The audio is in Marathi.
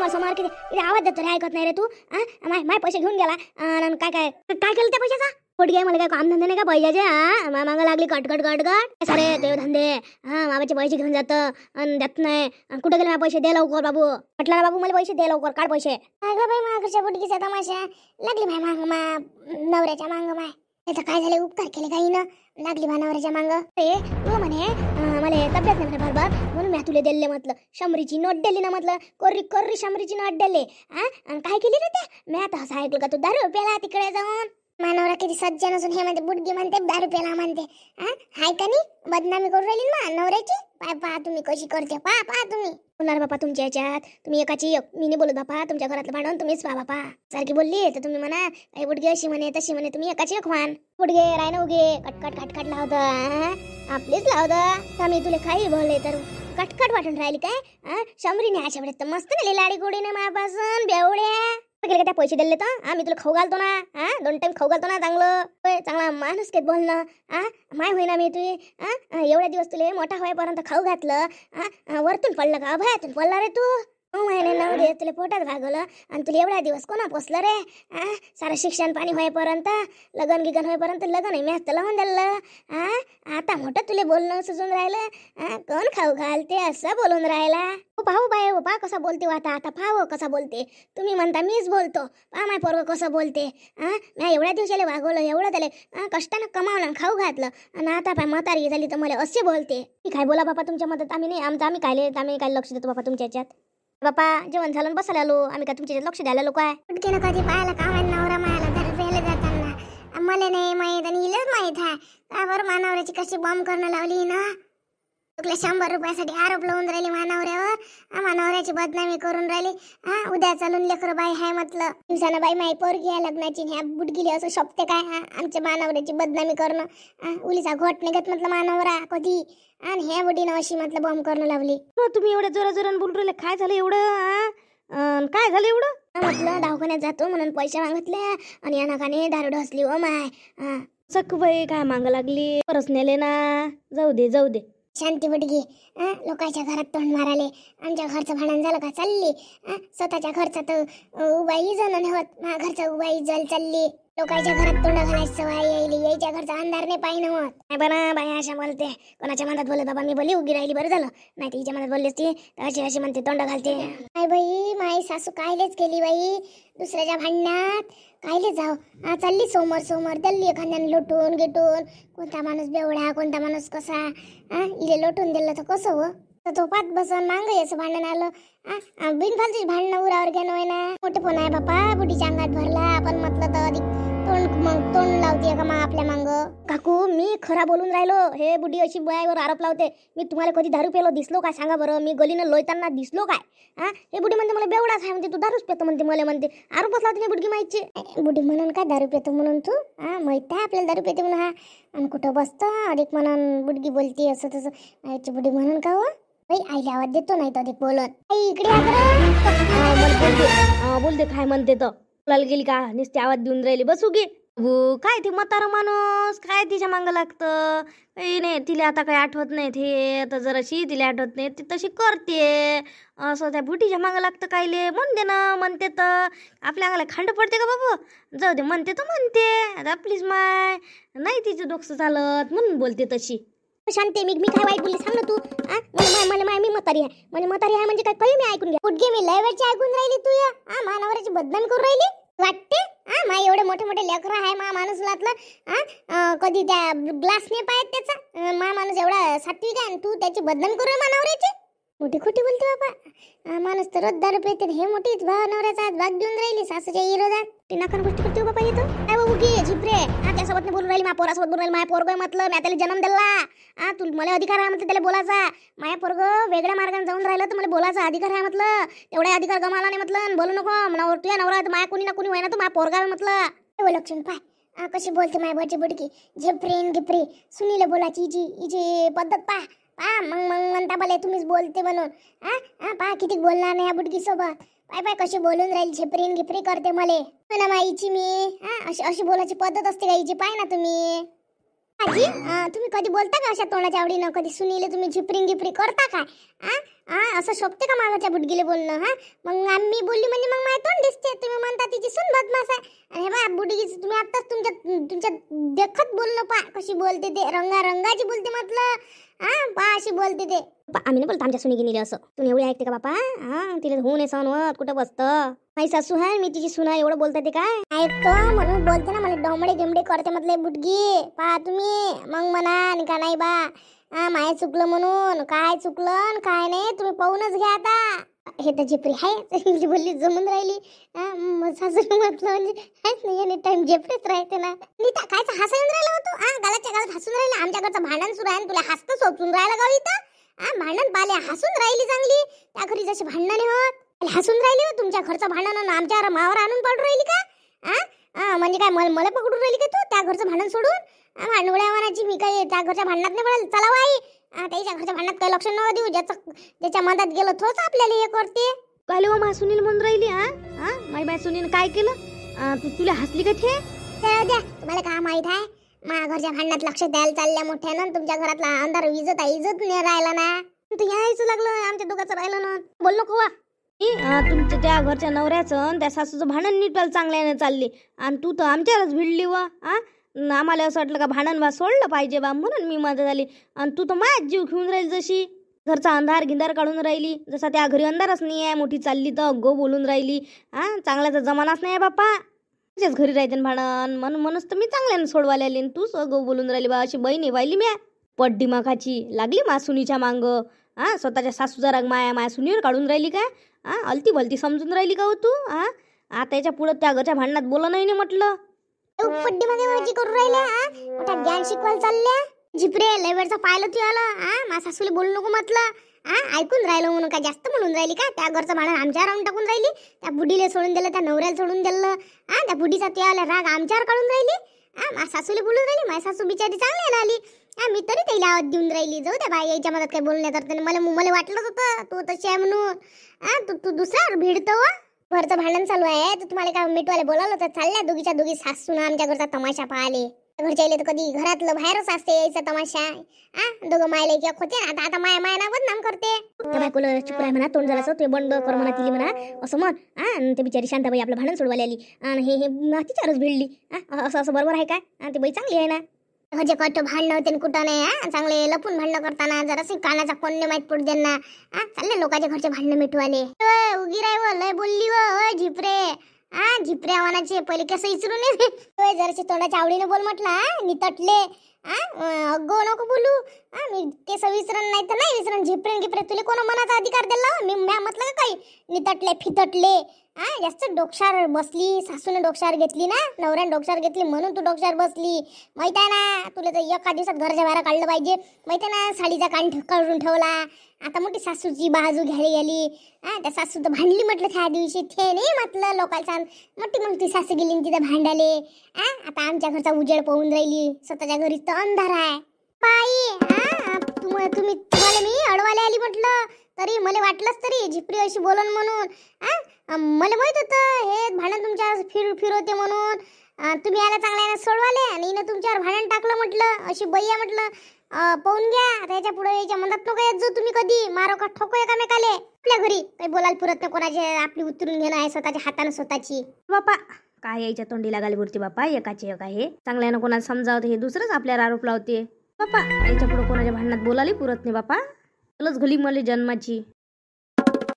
समोर किती आवाज देतो रे, ऐकत नाही रे तू. माय पैसे घेऊन गेला आणि काय काय काय केलं त्या पैशाचा? पोट घे, मला काय काम धंदे नाही का पैशाचे? मागा लागली कटकट कटकट सारे ते धंदे. मामाचे पैसे घेऊन जातं आणि देत नाही. कुठे गेले माझे पैसे? दे लवकर बाबू. म्हटलं ना बाबू मला पैसे दे लवकर, काढ पैसे. अगं बाई मागच्या बुडकीचा तमाशा लागली माय मांग नवऱ्याच्या मांग. माय आता काय झाले? उपकार केले काही ना, लागली बा नवऱ्याच्या मांग. ते तू म्हणे मला तब्येत नाही बरोबर म्हणून मी तुला दिले म्हटलं. शंभरीची नोट दिली ना म्हटलं, कोर्री कोर्री शंभरीची नोट दिली. आणि काय केली रे ते? मी आता असं ऐकलं का तू दारू प्याला तिकडे जाऊन? मानवरा किती सज्जन असून हे म्हणते बुडगी म्हणते, दारू प्याला म्हणते. हाय का नाही? बदनामी करून राहिली ना नवऱ्याची. पाय पहा तुम्ही कशी करते, पहा तुम्ही. होणार बापा तुमच्या याच्यात, तुम्ही एकाची एक. मी नाही बोलत बापा, तुमच्या घरातलं भांडण तुम्हीच पहा बापा. सारखी बोलली तर तुम्ही म्हणा काही बुडगी अशी म्हणे तशी म्हणे, तुम्ही एकाची एक व्हान. बुडगे राय ना उगे कटकट कटकट लावतं. आपलीच लावतं. मी तुला काही बोलले तर कटकट वाटून राहिली काय? शंभरीने अशा वेळेस तर मस्त नेली लाडी गोडीने मायापासून बेवड्या. गेले त्या पैसे दिले तर मी तुला खाऊ घालतो ना. 2 टाइम खाऊ घालतो ना. चांगला माणूस केत बोल ना. माय होईना मी तुझी. एवढ्या दिवस तुले मोठा होईपर्यंत खाऊ घातलं. वरतून पडलं का? भयातून पडला रे तू. 9 महिने 9 दिवस तुला पोटात भागवलं आणि तुला एवढ्या दिवस कोणा पोसलं रे? सारं शिक्षण पाणी होईपर्यंत, लगन गिगन होईपर्यंत लगन आहे मॅच तर लावून दिलं. आता मोठं तुला बोलणं सुचून राहिलं. कोण खाऊ घालते असं बोलून राहिला? पाहू बाय पा कसा बोलते आता पाहू कसा बोलते. तुम्ही म्हणता मीच बोलतो, पा माय पोरगं कसं बोलते. मी एवढ्या दिवसाला भागवलं, एवढं त्याला कष्टानं कमावलं खाऊ घातलं आणि आता पाय म्हातारी झाली तर मला असे बोलते. मी काय बोला बापा तुमच्या मदत? आम्ही नाही आम्ही काय लक्ष देतो बापा तुमच्या याच्यात. बापा जेवण झालं बसायला आलो आम्ही, काय तुमच्या लक्ष द्यायला लोक आहे? कुठे ना कधी पाहायला का नवरा मायाला घर प्यायला जाताना मला नाही माहीत आणि हिलाच माहीत आहे का बरं मानवऱ्याची कशी बॉम्ब करणं लावली ना. तुला 100 रुपयासाठी आरोप लावून राहिली मानवऱ्यावर. मानवऱ्याची बदनामी करून राहिली. उद्या चालून लेकरं बाई हाय म्हटलं. दिवसानं बाई माई पोरगी आहे लग्नाची, ह्या बुडगिली असं शोभते काय? आमच्या मानवऱ्याची बदनामी करणं. उलीचा घोट निघत म्हटलं मानवरा कधी, आणि ह्या बुडीनं अशी म्हटलं बॉम्ब करणं लावली. तुम्ही एवढ्या जोराजोरानं बोलून राहिले, काय झालं एवढं? काय झालं एवढं? म्हटलं दवाखान्यात जातो म्हणून पैसे मागितले आणि या नाकाने दारू ढसली. हो माय सखबाई काय माग लागली? परत नेले ना. जाऊ दे शांती बुडगी. लोकांच्या घरात तोंड माराले. आमच्या घरचं भांडण झालं का चालली. स्वतःच्या घरचा उबाई जण होत, माझ्या घरचा उबाई जल चालली. लोकांच्या घरात तोंड घालायची सवय यायली, यायच्या घरचा अंधार नाही पाहिजे होत. नाही बना बाई अशा बोलते. कोणाच्या मनात बोलत बाबा मी बोली उगी राहिली, बरं झालं. नाही तिच्या मनात बोलली असती तर अशी म्हणते तोंड घालते. नाही बाई माई सासू कायलेच केली बाई दुसऱ्याच्या भांडणात. कायले जाऊ. चालली सोमर दिल्ली एखाद्याने लोटून गिटून. कोणता माणूस बेवडा, कोणता माणूस कसा. इले लोटून दिलं तर कसं हो? तर तो पात बसून मांग याचं भांडण आलं. बिनफालतूच भांडणं उरावर घेणं होय ना. मोठे फोन आहे बापा बुडीच्या अंगात भरला. आपण म्हटलं तर अधिक तोंड लावते का मा आपल्या मांग? काकू मी खरा बोलून राहिलो. हे बुडी अशी बुयावर आरोप लावते. मी तुम्हाला कधी दारू पेलो दिसलो काय सांगा बरं? मी गलीनं लोयताना दिसलो काय? हे बुडी म्हणते मला बेवडाच आहे म्हणते, तू दारूच पेतो म्हणते मला म्हणते. आरोपच लावते बुडगी माहिती. बुडी म्हणून काय दारू पेतो म्हणून तू? माहित आहे आपल्याला दारू पेते म्हणून. आणि कुठं बसतो अधिक म्हणून बुडगी बोलते असं तसं. माहिती बुडी म्हणून का हो? बाई आईला आवाज देतो नाही तर अधिक बोलत. इकडे बोलते काय म्हणते तर गेली का नुसते आवाज देऊन राहिली. बसू गे काय ते म्हातारा माणूस काय तिच्या मांग लागतं. काही नाही तिला आता काही आठवत नाही. ते आता जराशी तिला आठवत नाही ती तशी करते असं. त्या बुटीच्या मांग लागतं कायले? म्हणते ना म्हणते तर आपल्या अंगाला खांड पडते का बाबू? जाऊ दे म्हणते तर म्हणते. आता आपलीच माय नाही तिचं डोकं चालत म्हणून बोलते तशी. शांती मी काय वाईट बोलली सांग ना तू? मला मी म्हातारी आहे म्हणजे काय काही मी ऐकून घ्या. कुठे मी लय वेळची ऐकून राहिली तू या मानावरची बदनामी करून राहिली वाटते. मा एवढे मोठे लेकर आहे मा माणूस लातलं. कधी त्या ग्लास नाही पाहत त्याचा. मा माणूस एवढा सात्विक आहे तू त्याची बदनामी करू मानावरची. मोठी खोटी बोलते बाबा. माणूस तर रोज दारू पेते. हे मोठीच नवऱ्याचा हात भाग देऊन राहिली सासूच्या विरोधात. ती नाकान गोष्टी करते बाबा येतो काय बाबू की झिपरे. त्यासोबत नाही बोलून राहिली. माझ्या पोरासोबत बोलून राहिली. माझ्या पोरग म्हटलं मी त्याला जन्म दिला. तू मला अधिकार आहे म्हटलं त्याला बोलायचा. माझ्या पोरग वेगळ्या मार्गाने जाऊन राहिलं तर मला बोलायचा अधिकार आहे म्हटलं. तेवढा अधिकार गमावला नाही म्हटलं. बोलू नको तुझ्या नवरा माया कोणी ना कोणी होईना तो माझ्या पोरगा म्हटलं. लक्षण पाय कशी बोलते माय बची बुडकी. झेपरीन गिपरी सुनीला बोलायची इजी पद्धत पा. मग म्हणता भले तुम्हीच बोलते म्हणून. पा किती बोलणार नाही या बुडकी सोबत. पाय कशी बोलून राहील. झेपरीन गिपरी करते मले ना माईची मी. अशी बोलायची पद्धत असते का हिची? पाय ना तुम्ही आजी. तुम्ही कधी बोलता का अशा तोंडाच्या आवडीनं? कधी सुनीले तुम्ही झिपरीन गिपरी करता काय? असं शोभते का मागाच्या बुडगीले बोलणं? मग आम्ही बोलली म्हणजे मग माझ्या तोंड दिसते. तुम्ही म्हणता तिची सून बदमाश आहे. आणि हे बा बुडगीच तुम्ही आताच तुमच्या देखत बोलणं पा कशी बोलते ते, रंगाची बोलते म्हटलं. पा अशी बोलते ते. आम्ही नाही बोलतो आमच्या सुनी गिनीले असं. तुम्ही एवढी ऐकते का बापा? तिला होऊ नये सहन होत, कुठं बसतं. माझी सासू आहे, मी तिची सुना, एवढं बोलता ते काय ऐकतो म्हणून बोलते ना. मला डोमडे गिमडे करते म्हटलं बुडगी. पहा तुम्ही मग म्हणा का नाही बा माय चुकलं म्हणून. काय चुकलं काय नाही तुम्ही पाहूनच घ्या आता. हे तर झेपरी आहे बोलली जमून राहिली. सासू म्हटलं म्हणजे एनी टाइम झेपरीच राहते ना. नीता कायचं हसून राहिलं होतो? गालाच्या गालात हसून राहिलं. आमच्या घरचं भांडण सुरू आहे, तुला हसतं सोचून राहिलं का इथं? भांडण पाले हसून राहिली चांगली. त्या घरी जशी भांडणे होत हसून राहिली हो. तुमच्या घरचं भांडण आमच्यावर मावर आणून पडून राहिली का? म्हणजे काय मला पकडून राहिली का तू त्या घरचं भांडण सोडून? भांडवळ्या मनाची मी काय त्या घरच्या भांडणात नाही पडेल. चला आई त्याच्या घरच्या भांडणात काही लक्ष न देऊ. ज्याच्या मनात गेलं तोच आपल्याला हे करते. काय लो मा सुनील म्हणून राहिली? माई सुनील काय केलं? तुला हसली का ते? द्या तुम्हाला काय माहित आहे? माझ्या घरच्या भांडणात लक्ष द्यायला चालल्या मोठ्यानं. तुमच्या घरातला अंधार इज्जत नाही राहिला ना. तू यायचं लागलं आमच्या दोघांचं राहिलं ना. बोल नको तुमच्या त्या घरच्या नवऱ्याचं त्या सासूचं भांडण नीटवायला चांगल्याने चालली आणि तू तर आमच्यावरच भिडली व. आम्हाला असं वाटलं का भांडण बा सोडलं पाहिजे बा म्हणून मी मदत झाली. आणि तू तर माझ्याच जीव घेऊन राहील. जशी घरचा अंधार गिंधार काढून राहिली. जसा त्या घरी अंधारच नाही आहे. मोठी चालली तर गो बोलून राहिली. चांगल्याचा जमानाच नाही आहे बाप्पा. तुझ्याच घरी राहते भांडण म्हणूनच तर मी चांगल्यानं सोडवायला आली. तू गो बोलून राहिली बा. अशी बहिणी वाहिली म्या पड्डी माखाची लागली मा सुनीच्या मांग. स्वतःच्या सासूचा राग माया सुनीवर काढून राहिली काय? अलती भलती समजून राहिली का हो तू? आता याच्या पुढं त्या घरच्या भांडणात बोला नाही म्हटलं. पड्डी मध्ये माझी करून राहिल्या. मोठा ज्ञान शिकवायला चालल्या. झिपरे लय वेळचा पाहिलं तू आलं. माझ्या सासूला बोलू नको म्हटलं. ऐकून राहिलं म्हणून का जास्त म्हणून राहिली का? त्या घरचं भांडण आमच्यावर आणून टाकून राहिली. त्या बुडीला सोडून दिलं, त्या नवऱ्याला सोडून दिलं. त्या बुडीचा त्याला राग आमच्यावर काढून राहिली. माझ्या सासूला बोलून राहिली. माझी सासू बिचारी चांगली आली. मी तरी त्याला आवाज देऊन राहिली. जाऊ द्या बाई याच्या मदत काही बोलण्यात अर्थ. मला वाटलंच होतं तू तशी आहे म्हणून. तू दुसऱ्यावर भिडतो. घरचं भांडण चालू आहे तर तुम्हाला काय मिटवाले बोलावलं तर चालल्या दोघीच्या दोघी सासू ना आमच्या घरचा तमाशा पाहिले. घरच्या तर कधी घरातलं बाहेरच असते यायचा तमाशा. दोघं मायले एक होते. आता माया ना बदनाम करते. त्या बायकोला चुप राह म्हणा. तोंड जरा असं ते बंद कर म्हणा तिली म्हणा असं म्हण. ते बिचारी शांताबाई आपलं भांडण सोडवायला आली आणि हे तिच्यावरच भिडली. असं बरोबर आहे काय? ती बाई चांगली आहे ना. म्हणजे कट भांडणं होते कुठं नाही. चांगले लपून भांडणं करताना जराशी कानाचा कोण माहीत पडू त्यांना. चालले लोकांच्या घरचे भांडणं मिटवाले. उगी राय लय बोलली व झिपरे. झिपरे आव्हानाचे पहिले कसं विचारून ये जराशी तोंडाच्या आवडीने बोल म्हटलं. नितटले अगो नको बोलू. मी केस विसरण नाही तर नाही विसरण. झिपरे तुला कोणा मनाचा अधिकार दिला? मी म्हटलं का काही? नितटले फितटले. जास्त डोक्षार बसली. सासूने डोक्षार घेतली ना. नवऱ्याने डोक्षार घेतली म्हणून तू डोक्षार बसली. माहित आहे ना. तुला तर एका दिवसात घरच्या बाहेर काढलं पाहिजे. माहित आहे ना. साडीचा कान काढून ठेवला. आता मोठी सासूची बाजू घ्यायला गेली. त्या सासू तर भांडली म्हटलं त्या दिवशी. ते नाही म्हटलं लोकांचा मोठी मग ती सासू गेली तिथं भांडाले. आता आमच्या घरचा उजेड पाहून राहिली. स्वतःच्या घरी तर अंधार आहे बाई. तुम्हाला मी अडवायला आली म्हटलं तरी मला वाटलंच तरी झिपरी अशी बोलन म्हणून. मला माहित होतं हे भांडण तुमच्यावर फिरवते म्हणून. तुम्ही याला चांगल्याने सोडवाले आणि हिनं तुमच्यावर भांडण टाकलं म्हटलं. अशी बाई आहे म्हटलं. पाहून घ्या त्याच्या पुढे याच्या मनात नको येत जो तुम्ही कधी मारो का ठोको एकामेकाले. आपल्या घरी काही बोलायला पुरत नाही. कोणाचे आपली उतरून घेणं आहे स्वतःच्या हाताने स्वतःची. बापा काय यायच्या तोंडी लागायला पुरते बापा. एकाचे एक आहे चांगल्यानं कोणाला समजावते हे दुसरंच आपल्याला आरोप लावते बापा. याच्या पुढे कोणाच्या भांडणात बोलायला पुरत नाही बापा. चलच घली मला जन्माची.